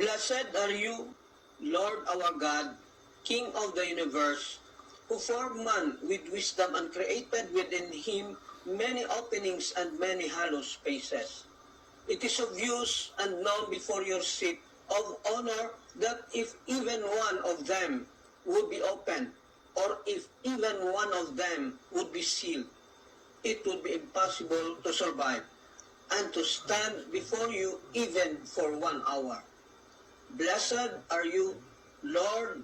Blessed are you, Lord our God, King of the universe, who formed man with wisdom and created within him many openings and many hollow spaces. It is obvious and known before your seat of honor that if even one of them would be opened, or if even one of them would be sealed, it would be impossible to survive and to stand before you even for 1 hour. Blessed are you, Lord,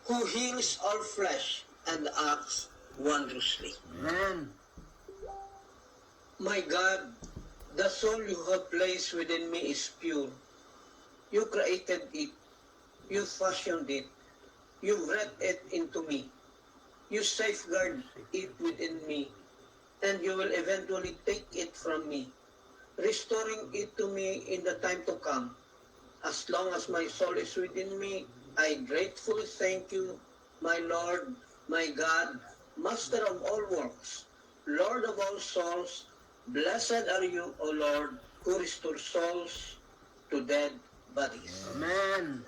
who heals all flesh and acts wondrously. Amen. My God, the soul you have placed within me is pure. You created it. You fashioned it. You breathed it into me. You safeguard it within me. And you will eventually take it from me, restoring it to me in the time to come. As long as my soul is within me, I gratefully thank you, my Lord, my God, Master of all works, Lord of all souls. Blessed are you, O Lord, who restores souls to dead bodies. Amen.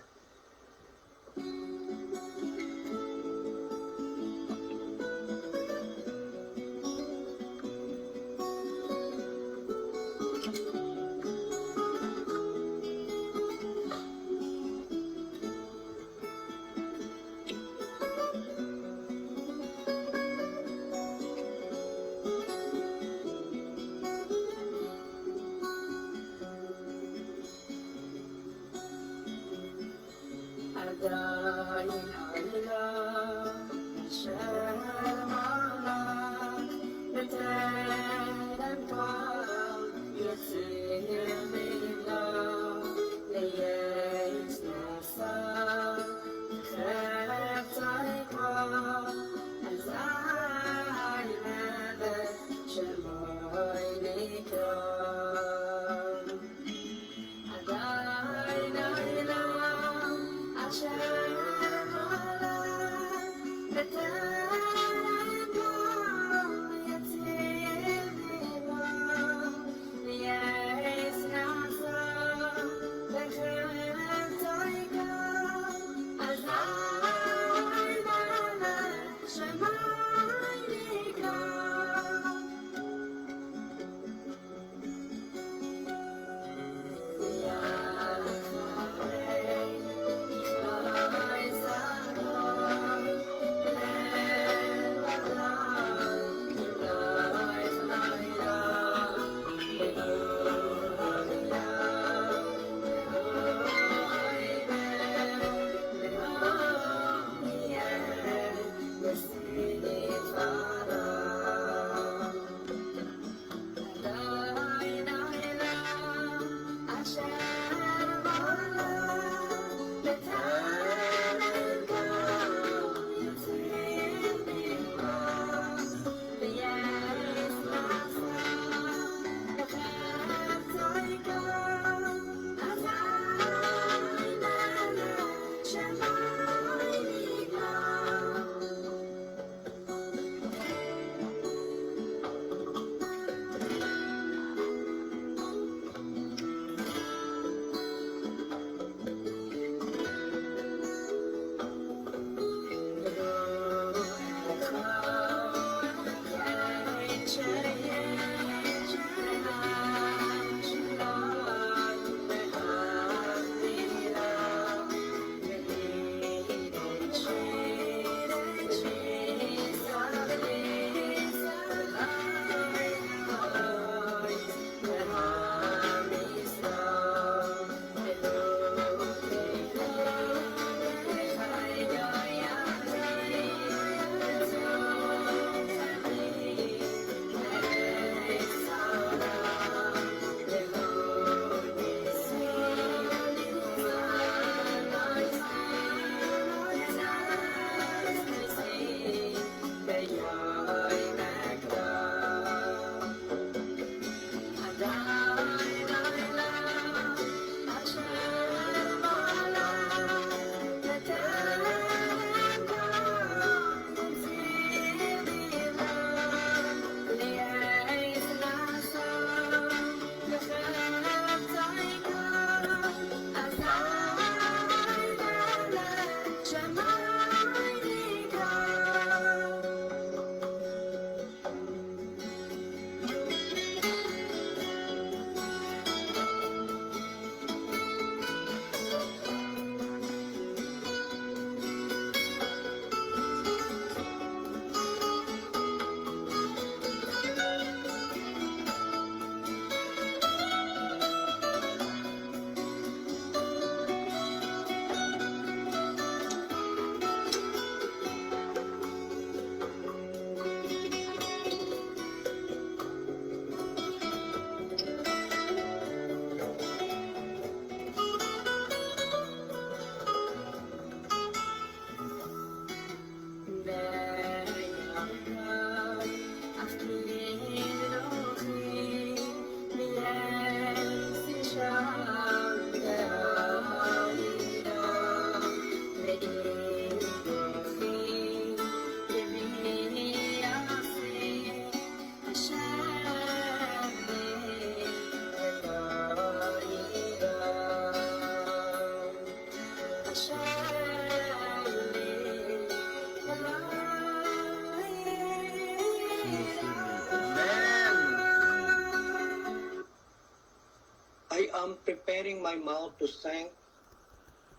preparing my mouth to thank,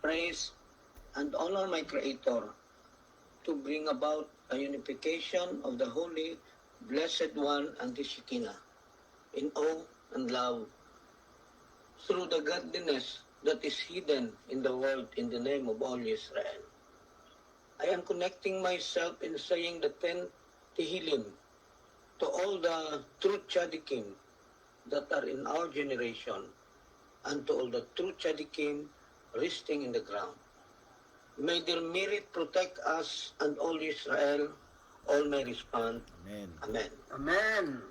praise, and honor my Creator, to bring about a unification of the Holy, Blessed One and the Shekinah, in awe and love, through the godliness that is hidden in the world in the name of all Israel. I am connecting myself in saying the 10 Tehillim to all the true tzaddikim that are in our generation, and to all the true tzaddikim resting in the ground. May their merit protect us and all Israel. All may respond. Amen. Amen. Amen.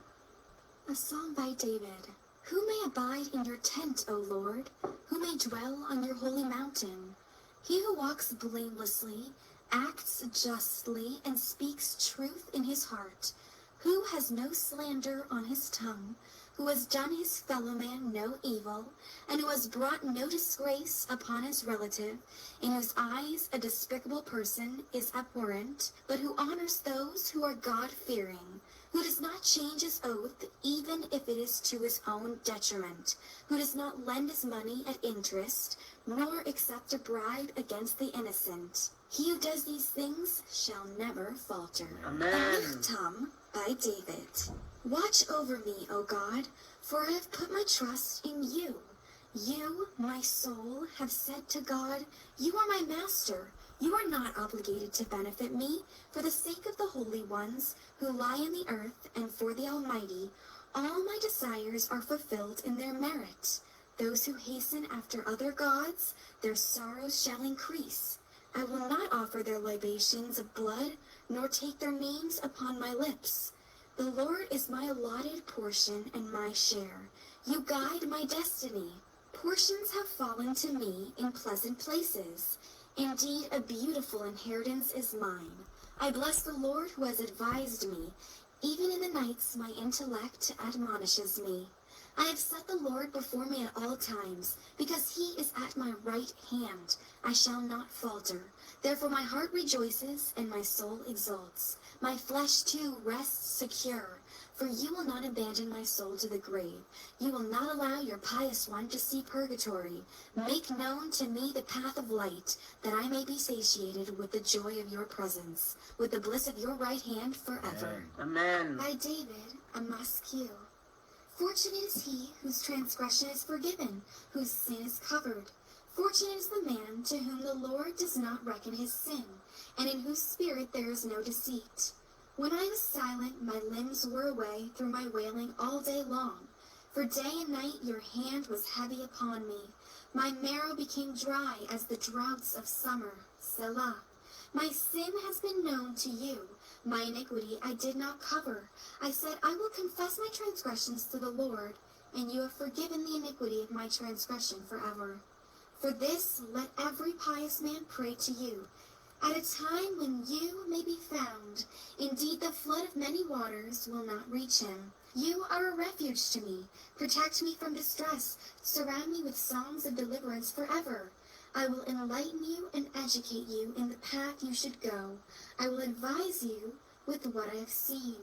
A psalm by David. Who may abide in your tent, O Lord? Who may dwell on your holy mountain? He who walks blamelessly, acts justly, and speaks truth in his heart, who has no slander on his tongue, who has done his fellow man no evil, and who has brought no disgrace upon his relative, in whose eyes a despicable person is abhorrent, but who honors those who are God-fearing, who does not change his oath, even if it is to his own detriment, who does not lend his money at interest, nor accept a bribe against the innocent. He who does these things shall never falter. Amen. Tam by David. Watch over me, O God, for I have put my trust in you. You, my soul, have said to God, you are my master. You are not obligated to benefit me. For the sake of the holy ones who lie in the earth, and for the Almighty, all my desires are fulfilled in their merit. Those who hasten after other gods, their sorrows shall increase. I will not offer their libations of blood, nor take their names upon my lips. The Lord is my allotted portion and my share. You guide my destiny. Portions have fallen to me in pleasant places. Indeed, a beautiful inheritance is mine. I bless the Lord who has advised me. Even in the nights my intellect admonishes me. I have set the Lord before me at all times, because he is at my right hand. I shall not falter. Therefore my heart rejoices, and my soul exults. My flesh too rests secure, for you will not abandon my soul to the grave. You will not allow your pious one to see purgatory. Make known to me the path of light, that I may be satiated with the joy of your presence, with the bliss of your right hand forever. Amen. By David, a Masque. Fortunate is he whose transgression is forgiven, whose sin is covered. Fortunate is the man to whom the Lord does not reckon his sin, and in whose spirit there is no deceit. When I was silent, my limbs were away through my wailing all day long. For day and night your hand was heavy upon me. My marrow became dry as the droughts of summer. Selah. My sin has been known to you. My iniquity I did not cover. I said, I will confess my transgressions to the Lord, and you have forgiven the iniquity of my transgression forever. For this let every pious man pray to you, at a time when you may be found. Indeed, the flood of many waters will not reach him. You are a refuge to me. Protect me from distress. Surround me with songs of deliverance forever. I will enlighten you and educate you in the path you should go. I will advise you with what I have seen.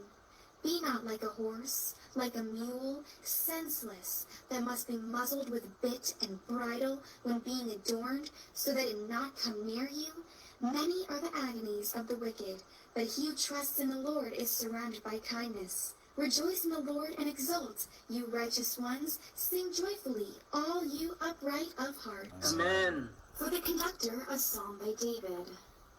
Be not like a horse, like a mule, senseless, that must be muzzled with bit and bridle when being adorned, so that it not come near you. Many are the agonies of the wicked, but he who trusts in the Lord is surrounded by kindness. Rejoice in the Lord and exult, you righteous ones. Sing joyfully, all you upright of heart. Amen. For the conductor, a psalm by David.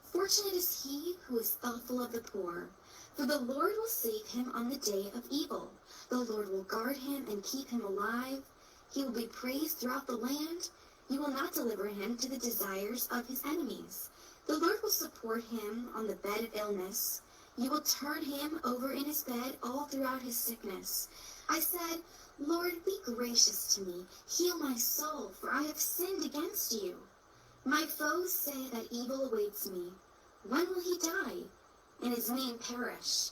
Fortunate is he who is thoughtful of the poor, for the Lord will save him on the day of evil. The Lord will guard him and keep him alive. He will be praised throughout the land. You will not deliver him to the desires of his enemies. The Lord will support him on the bed of illness. You will turn him over in his bed all throughout his sickness. I said, Lord, be gracious to me. Heal my soul, for I have sinned against you. My foes say that evil awaits me. When will he die, and his name perish?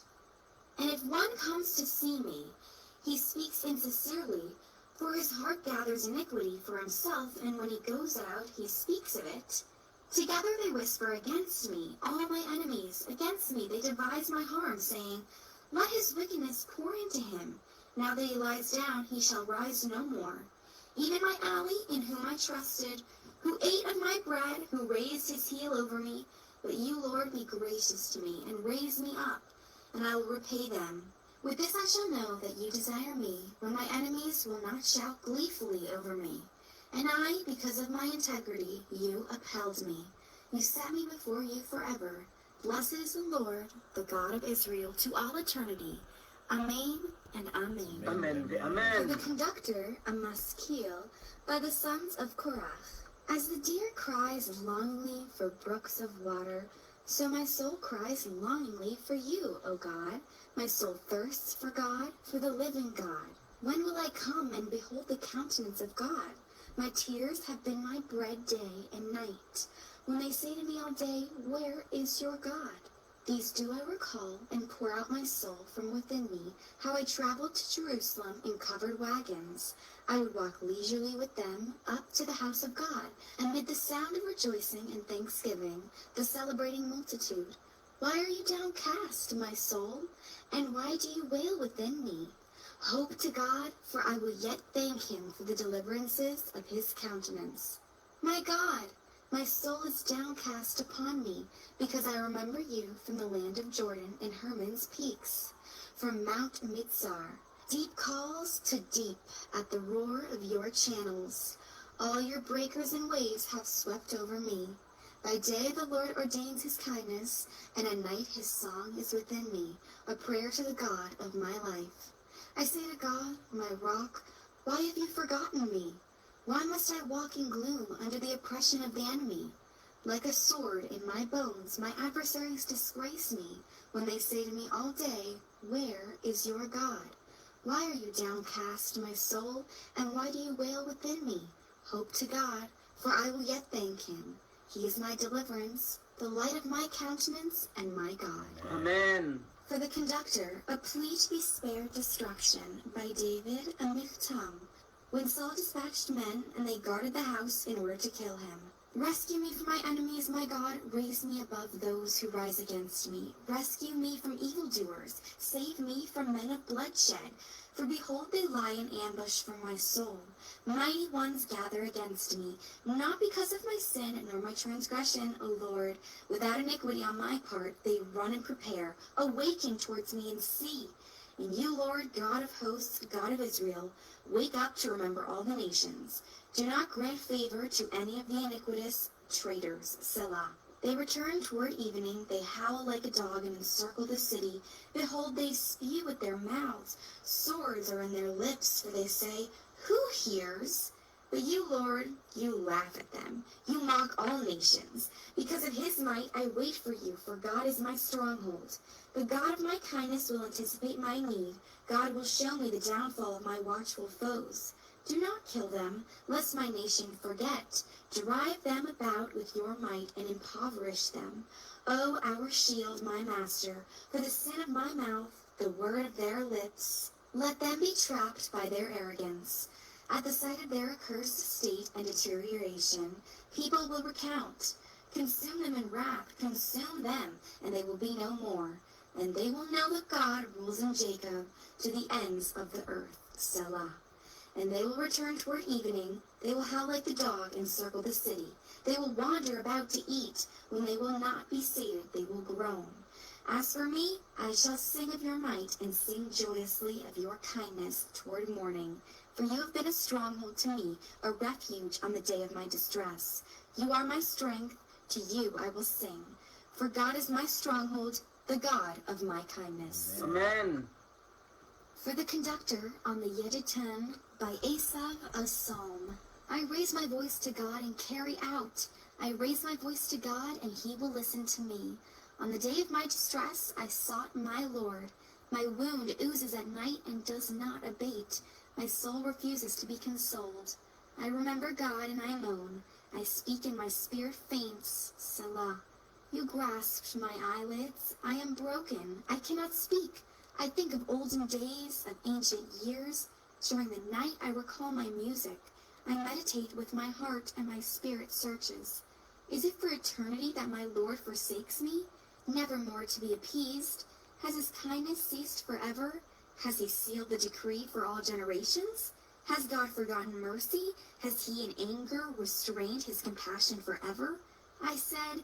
And if one comes to see me, he speaks insincerely, for his heart gathers iniquity for himself, and when he goes out, he speaks of it. Together they whisper against me, all my enemies. Against me they devise my harm, saying, let his wickedness pour into him. Now that he lies down, he shall rise no more. even my ally in whom I trusted, who ate of my bread, who raised his heel over me. But you, Lord, be gracious to me, and raise me up, and I will repay them. With this I shall know that you desire me, when my enemies will not shout gleefully over me. And I, because of my integrity, you upheld me. You set me before you forever. Blessed is the Lord, the God of Israel, to all eternity. Amen and amen. Amen. For Amen. the conductor, a maskil, by the sons of Korach. As the deer cries longingly for brooks of water, so my soul cries longingly for you, O God. My soul thirsts for God, for the living God. When will I come and behold the countenance of God? My tears have been my bread day and night. When they say to me all day, where is your God? These do I recall and pour out my soul from within me, how I traveled to Jerusalem in covered wagons. I would walk leisurely with them up to the house of God, amid the sound of rejoicing and thanksgiving, the celebrating multitude. Why are you downcast, my soul? And why do you wail within me? Hope to God, for I will yet thank him for the deliverances of his countenance. My God, my soul is downcast upon me, because I remember you from the land of Jordan and Hermon's peaks, from Mount Mitzar. Deep calls to deep at the roar of your channels. All your breakers and waves have swept over me. By day the Lord ordains his kindness, and at night his song is within me, a prayer to the God of my life. I say to God, my rock, why have you forgotten me? Why must I walk in gloom under the oppression of the enemy? Like a sword in my bones, my adversaries disgrace me, when they say to me all day, where is your God? Why are you downcast, my soul, and why do you wail within me? Hope to God, for I will yet thank him. He is my deliverance, the light of my countenance, and my God. Amen. For the conductor, a plea to be spared destruction, by David a Michtam. When Saul dispatched men, and they guarded the house in order to kill him. Rescue me from my enemies, my God. Raise me above those who rise against me. Rescue me from evildoers. Save me from men of bloodshed. For behold, they lie in ambush for my soul. Mighty ones gather against me, not because of my sin nor my transgression, O Lord. Without iniquity on my part, they run and prepare. Awaken towards me and see. And you, Lord, God of hosts, God of Israel, wake up to remember all the nations. Do not grant favor to any of the iniquitous traitors. Selah. They return toward evening. They howl like a dog and encircle the city. Behold, they spew with their mouths. Swords are in their lips, for they say, who hears? But you, Lord, you laugh at them. You mock all nations. Because of his might I wait for you, for God is my stronghold. The God of my kindness will anticipate my need. God will show me the downfall of my watchful foes. Do not kill them, lest my nation forget. Drive them about with your might and impoverish them. O our shield, my master, for the sin of my mouth, the word of their lips. Let them be trapped by their arrogance. At the sight of their accursed state and deterioration, people will recount. Consume them in wrath, consume them, and they will be no more. And they will know that God rules in Jacob to the ends of the earth. Selah. And they will return toward evening. They will howl like the dog and circle the city. They will wander about to eat. When they will not be sated, they will groan. As for me, I shall sing of your might and sing joyously of your kindness toward morning. For you have been a stronghold to me, a refuge on the day of my distress. You are my strength. To you I will sing. For God is my stronghold, the God of my kindness. Amen. For the conductor on the Yedutun, by Asaph, a psalm. I raise my voice to God and carry out. I raise my voice to God, and he will listen to me. On the day of my distress, I sought my Lord. My wound oozes at night and does not abate. My soul refuses to be consoled. I remember God, and I moan. I speak, and my spirit faints. Selah. You grasped my eyelids. I am broken. I cannot speak. I think of olden days, of ancient years. During the night I recall my music. I meditate with my heart, and my spirit searches. Is it for eternity that my Lord forsakes me, never more to be appeased? Has his kindness ceased forever? Has he sealed the decree for all generations? Has God forgotten mercy? Has he in anger restrained his compassion forever? I said,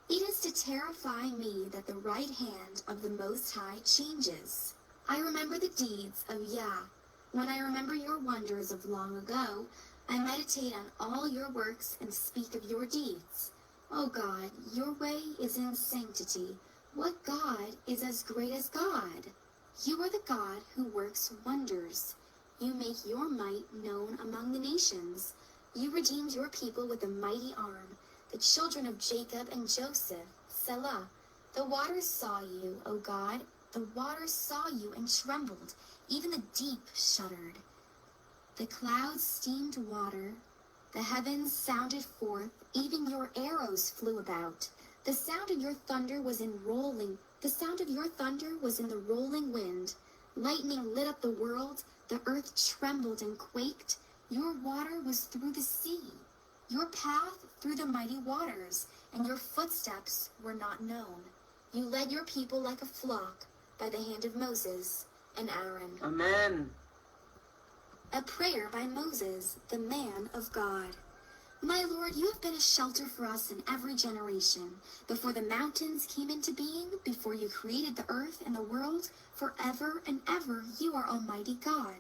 it is to terrify me that the right hand of the Most High changes. I remember the deeds of Yah. When I remember your wonders of long ago, I meditate on all your works and speak of your deeds. O God, your way is in sanctity. What God is as great as God? You are the God who works wonders. You make your might known among the nations. You redeemed your people with a mighty arm, the children of Jacob and Joseph, Selah. The waters saw you, O God. The waters saw you and trembled. Even the deep shuddered. The clouds steamed water. The heavens sounded forth. Even your arrows flew about. The sound of your thunder was in rolling. The sound of your thunder was in the rolling wind. Lightning lit up the world. The earth trembled and quaked. Your water was through the sea, your path through the mighty waters, and your footsteps were not known. You led your people like a flock by the hand of Moses and Aaron. Amen. A prayer by Moses, the man of God. My Lord, you have been a shelter for us in every generation. Before the mountains came into being, before you created the earth and the world, forever and ever you are Almighty God.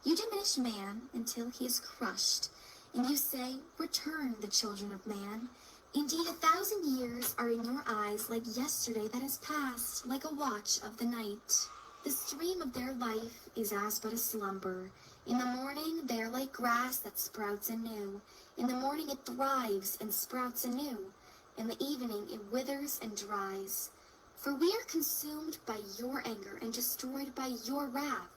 You diminish man until he is crushed, and you say, return the children of man. Indeed, 1,000 years are in your eyes like yesterday that has passed, like a watch of the night. The stream of their life is as but a slumber. In the morning they are like grass that sprouts anew. In the morning it thrives and sprouts anew. In the evening it withers and dries. For we are consumed by your anger and destroyed by your wrath.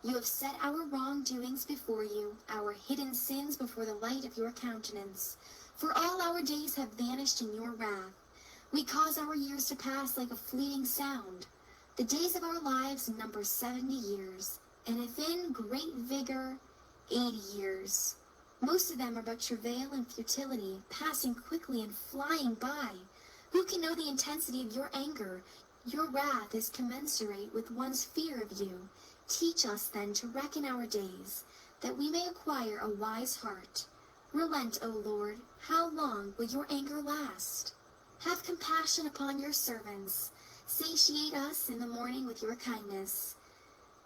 You have set our wrongdoings before you, our hidden sins before the light of your countenance. For all our days have vanished in your wrath. We cause our years to pass like a fleeting sound. The days of our lives number 70 years, and if in great vigor, 80 years. Most of them are but travail and futility, passing quickly and flying by. Who can know the intensity of your anger? Your wrath is commensurate with one's fear of you. Teach us then to reckon our days, that we may acquire a wise heart. Relent, O Lord, how long will your anger last? Have compassion upon your servants. Satiate us in the morning with your kindness.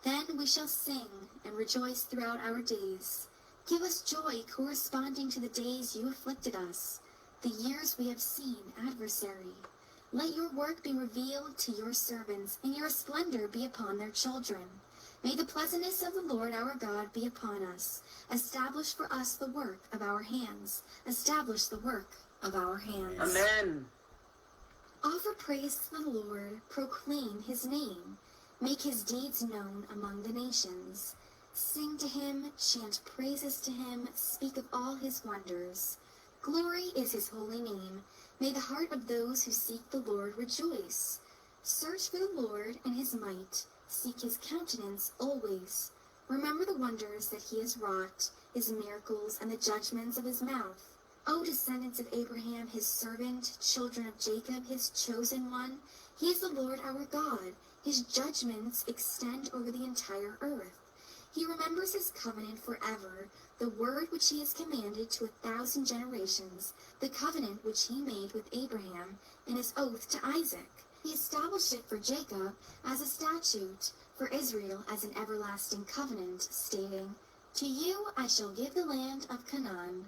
Then we shall sing and rejoice throughout our days. Give us joy corresponding to the days you afflicted us, the years we have seen adversary. Let your work be revealed to your servants, and your splendor be upon their children. May the pleasantness of the Lord our God be upon us. Establish for us the work of our hands. Establish the work of our hands. Amen. Offer praise to the Lord. Proclaim his name. Make his deeds known among the nations. Sing to him, chant praises to him, speak of all his wonders. Glory is his holy name. May the heart of those who seek the Lord rejoice. Search for the Lord and his might. Seek his countenance always. Remember the wonders that he has wrought, his miracles and the judgments of his mouth. O descendants of Abraham, his servant, children of Jacob, his chosen one, he is the Lord our God. His judgments extend over the entire earth. He remembers his covenant forever, the word which he has commanded to 1,000 generations, the covenant which he made with Abraham, and his oath to Isaac. He established it for Jacob as a statute, for Israel as an everlasting covenant, stating, to you I shall give the land of Canaan,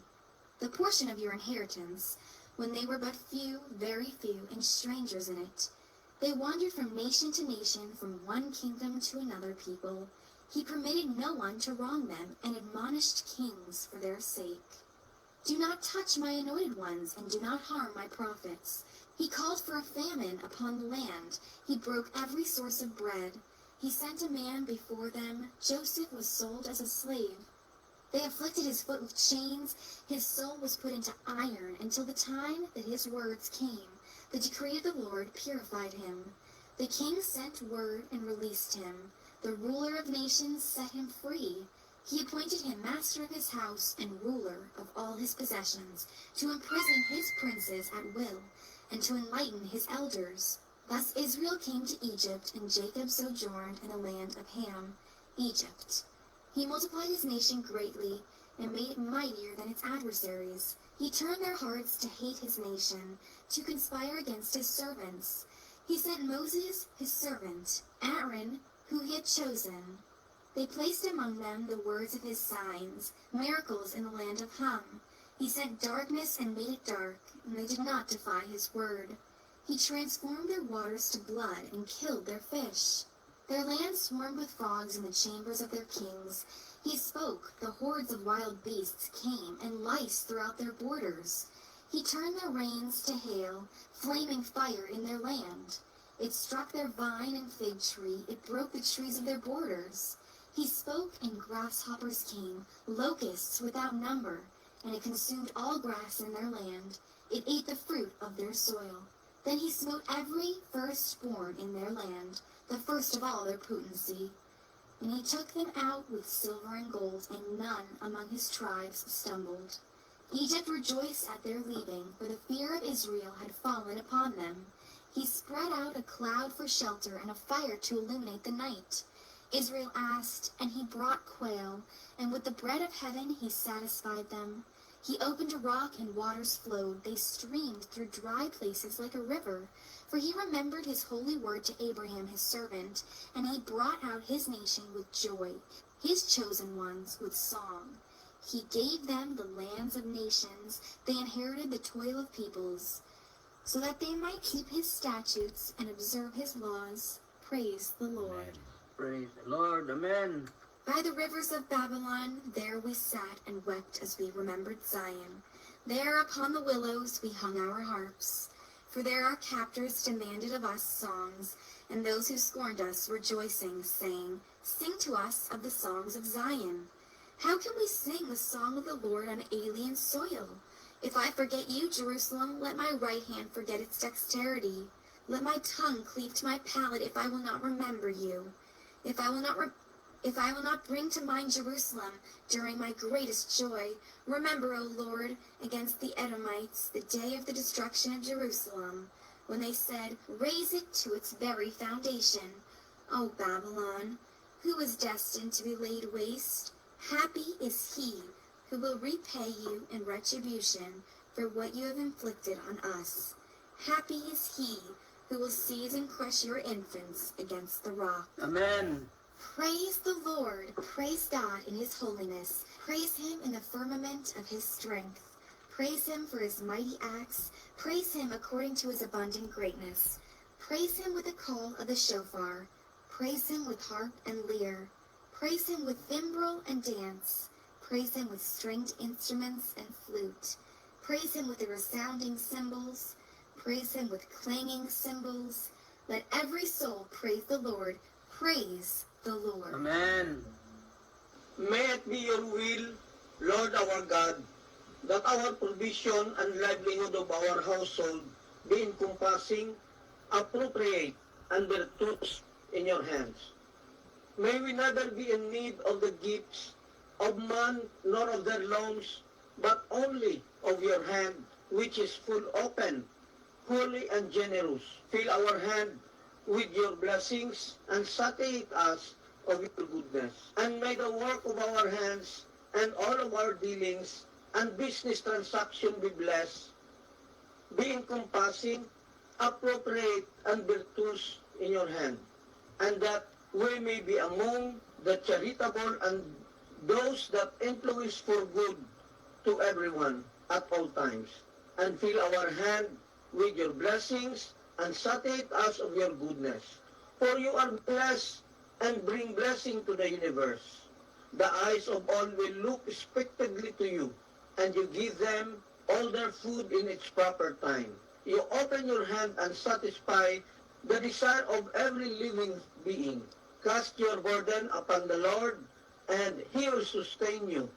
the portion of your inheritance, when they were but few, very few, and strangers in it. They wandered from nation to nation, from one kingdom to another people. He permitted no one to wrong them, and admonished kings for their sake. Do not touch my anointed ones, and do not harm my prophets. He called for a famine upon the land. He broke every source of bread. He sent a man before them. Joseph was sold as a slave. They afflicted his foot with chains. His soul was put into iron until the time that his words came. The decree of the Lord purified him. The king sent word and released him. The ruler of nations set him free. He appointed him master of his house and ruler of all his possessions, to imprison his princes at will, and to enlighten his elders. Thus Israel came to Egypt, and Jacob sojourned in the land of Ham, Egypt. He multiplied his nation greatly and made it mightier than its adversaries. He turned their hearts to hate his nation, to conspire against his servants. He sent Moses, his servant, Aaron, who he had chosen. They placed among them the words of his signs, miracles in the land of Ham. He sent darkness and made it dark, and they did not defy his word. He transformed their waters to blood and killed their fish. Their land swarmed with frogs in the chambers of their kings. He spoke, the hordes of wild beasts came, and lice throughout their borders. He turned their rains to hail, flaming fire in their land. It struck their vine and fig tree, it broke the trees of their borders. He spoke, and grasshoppers came, locusts without number, and it consumed all grass in their land. It ate the fruit of their soil. Then he smote every firstborn in their land, the first of all their potency. And he took them out with silver and gold, and none among his tribes stumbled. Egypt rejoiced at their leaving, for the fear of Israel had fallen upon them. He spread out a cloud for shelter and a fire to illuminate the night. Israel asked, and he brought quail, and with the bread of heaven he satisfied them. He opened a rock, and waters flowed. They streamed through dry places like a river. For he remembered his holy word to Abraham his servant, and he brought out his nation with joy, his chosen ones with song. He gave them the lands of nations. They inherited the toil of peoples, so that they might keep his statutes and observe his laws. Praise the Lord. Praise the Lord. Amen. By the rivers of Babylon, there we sat and wept as we remembered Zion. There upon the willows we hung our harps. For there our captors demanded of us songs, and those who scorned us rejoicing, saying, Sing to us of the songs of Zion. How can we sing the song of the Lord on alien soil? If I forget you, Jerusalem, let my right hand forget its dexterity. Let my tongue cleave to my palate if I will not remember you. If I will not bring to mind Jerusalem during my greatest joy, remember, O Lord, against the Edomites, the day of the destruction of Jerusalem, when they said, Raise it to its very foundation. O Babylon, who is destined to be laid waste, happy is he who will repay you in retribution for what you have inflicted on us. Happy is he who will seize and crush your infants against the rock. Amen. Praise the Lord, praise God in his holiness, praise him in the firmament of his strength. Praise him for his mighty acts, praise him according to his abundant greatness. Praise him with the call of the shofar, praise him with harp and lyre. Praise him with timbrel and dance, praise him with stringed instruments and flute. Praise him with the resounding cymbals, praise him with clanging cymbals. Let every soul praise the Lord, praise the Lord. Amen. May it be your will, Lord our God, that our provision and livelihood of our household be encompassing, appropriate, and virtuous in your hands. May we neither be in need of the gifts of man nor of their loans, but only of your hand, which is full open, holy and generous. Fill our hand with your blessings and satiate us of your goodness. And may the work of our hands and all of our dealings and business transaction be blessed, be encompassing, appropriate, and virtuous in your hand, and that we may be among the charitable and those that influence for good to everyone at all times, and fill our hand with your blessings and satiate us of your goodness. For you are blessed and bring blessing to the universe. The eyes of all will look expectantly to you, and you give them all their food in its proper time. You open your hand and satisfy the desire of every living being. Cast your burden upon the Lord, and he will sustain you.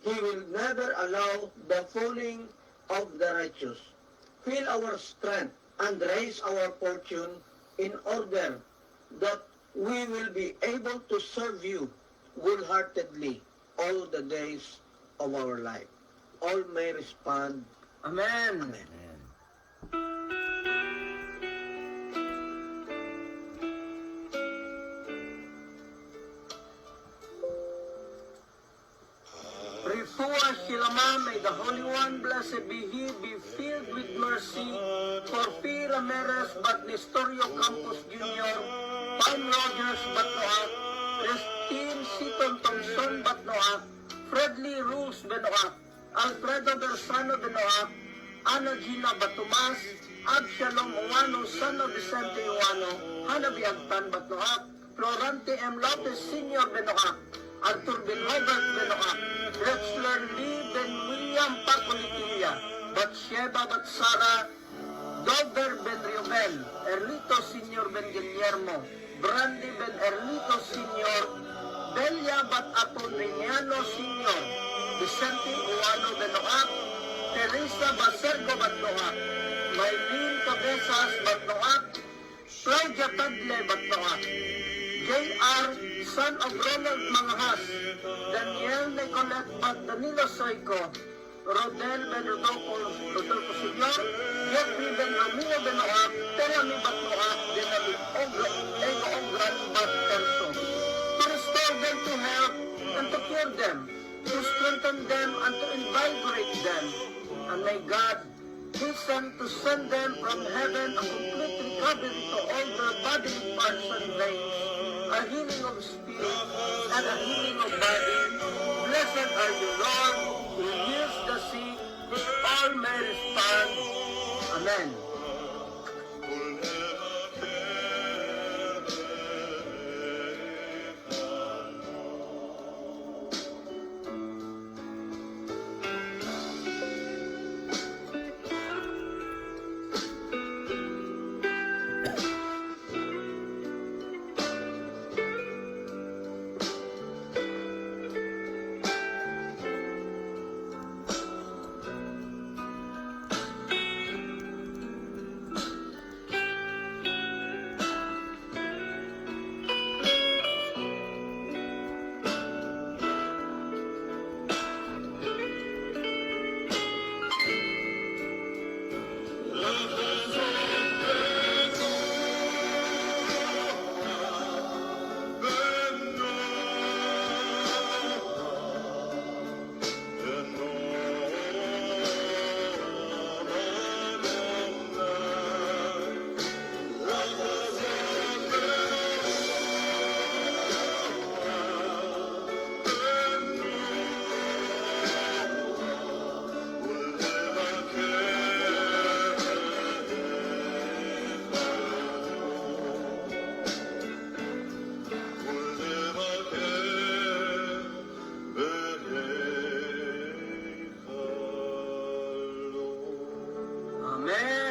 He will never allow the falling of the righteous. Fill our strength and raise our fortune in order that we will be able to serve you wholeheartedly all the days of our life. All may respond, Amen. Amen. Hilama, may the Holy One, blessed be he, be filled with mercy. Porfi Ramirez, Batnistorio Campos Jr., Pam Rogers, Batnoak, Christine Seaton Thompson, Batnoak, Fredly Rules, Benoak, Alfredo Bersano, Benoak, Ana Gina Batumas, Abshalom Uwano, son of Vicente Uwano, Hanabi Agtan, Batnoak, Florante M. Lopez Sr. Benoak, Arthur Ben Hobart Benoak, Drexler Lee Ben William Pacolitilia, Batsheba Batsara, Dover Ben Reuben, Erlito Sr. Ben Guillermo, Brandy Ben Erlito Sr., Belia Bat Apoliniano Sr., Vicente Uwano Benoak, Teresa Basergo Batnoak, Maylene Cabezas Batnoak, Claudia Tadle Batnoak, J.R. son of Ronald Manghas, Daniel Nicolette Bat Danilo Soico, Rodel Ben Rodolfo Sr., Jeffrey Ben Romeo Benoak, Terami Batnoak, Denali Ego Ogran Bat Terso, to restore them to health and to cure them, to strengthen them and to invigorate them. And may God hasten to send them from heaven a complete recovery to all their bodily parts and veins, a healing of spirit and a healing of body. Blessed are you, Lord, who heals the sick, whose all may respond. Amen. Amen.